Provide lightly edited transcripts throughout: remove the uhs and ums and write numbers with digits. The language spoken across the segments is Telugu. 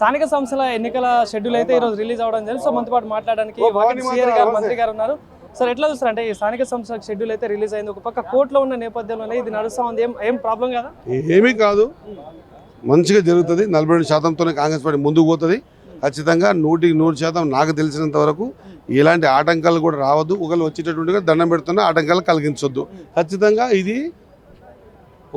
స్థానిక సంస్థల ఎన్నికల షెడ్యూల్ అయితే ఈరోజు రిలీజ్ అవడం జరిగింది. సో మనతో పాటు మాట్లాడడానికి మంత్రి గారు ఉన్నారు. సార్ ఎట్లా చూస్తారు అంటే ఈ స్థానిక సంస్థల షెడ్యూల్ అయితే రిలీజ్ అయింది, ఒక పక్క కోర్టులో ఉన్న నేపథ్యంలోనే ఇది నడుస్తా ఉంది, ఏం ప్రాబ్లం కదా? ఏమీ కాదు, మంచిగా జరుగుతుంది. 42%తోనే కాంగ్రెస్ పార్టీ ముందుకు పోతుంది. ఖచ్చితంగా 100% నాకు తెలిసినంత వరకు ఎలాంటి ఆటంకాలు కూడా రావద్దు. ఒకళ్ళు వచ్చేటట్టుగా దండం పెడుతున్న ఆటంకాలు కలిగించొద్దు. ఖచ్చితంగా ఇది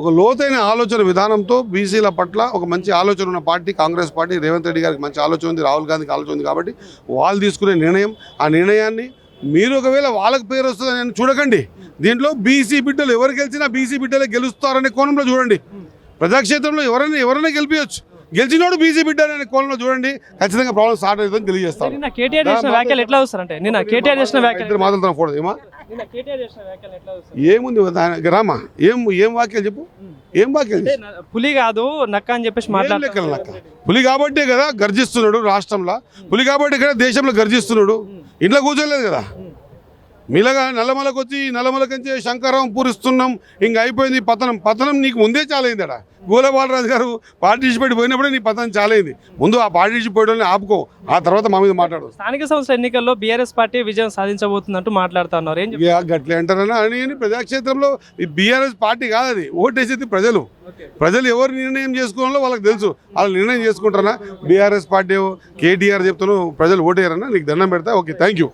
ఒక లోతైన ఆలోచన విధానంతో బీసీల పట్ల ఒక మంచి ఆలోచన ఉన్న పార్టీ కాంగ్రెస్ పార్టీ. రేవంత్ రెడ్డి గారికి మంచి ఆలోచన ఉంది, రాహుల్ గాంధీకి ఆలోచన ఉంది. కాబట్టి వాళ్ళు తీసుకునే నిర్ణయం, ఆ నిర్ణయాన్ని మీరు ఒకవేళ వాళ్ళకి పేరు వస్తుందని చూడకండి. దీంట్లో బీసీ బిడ్డలు ఎవరు గెలిచినా బీసీ బిడ్డలే గెలుస్తారనే కోణంలో చూడండి. ప్రజాక్షేత్రంలో ఎవరైనా గెలిపించవచ్చు, గెలిచినోడు బీసీ బిడ్డ అనే కోణంలో చూడండి. ఖచ్చితంగా ప్రాబ్లం స్టార్ట్ అవుతుందని తెలియజేస్తాను. ఏముంది రామా, ఏం వాక్యాలు చెప్పు, ఏం వాక్యాలు? పులి కాదు నక్క అని చెప్పేసి మాట్లాడలెక్కలు. నక్క పులి కాబట్టే కదా గర్జిస్తున్నాడు రాష్ట్రంలో, పులి కాబట్టే కదా దేశంలో గర్జిస్తున్నాడు. ఇంట్లో కూర్చోలేదు కదా. మీలాగా నల్లమలకు వచ్చి నల్లమలకంచే శంకరం పూరిస్తున్నాం, ఇంక అయిపోయింది పతనం నీకు ముందే చాలైందట. గోల బాలరాజు గారు పార్టిసిపేట్ పోయినప్పుడే నీ పతనం చాలైంది. ముందు ఆ పార్టిసిపేట్ ఆపుకో, ఆ తర్వాత మా మీద మాట్లాడు. స్థానిక సంస్థల ఎన్నికల్లో బీఆర్ఎస్ పార్టీ విజయం సాధించబోతుందంటూ మాట్లాడుతున్నారు. గట్లే అంటారన్నా అని ప్రజాక్షేత్రంలో బీఆర్ఎస్ పార్టీ కాదు, అది ఓటేసేది ప్రజలు ఎవరు నిర్ణయం చేసుకోవాలో వాళ్ళకి తెలుసు. వాళ్ళు నిర్ణయం చేసుకుంటారన్నా. బీఆర్ఎస్ పార్టీ కేటీఆర్ చెప్తాను, ప్రజలు ఓటేయారన్నా. నీకు దండం పెడతా. Okay, thank you.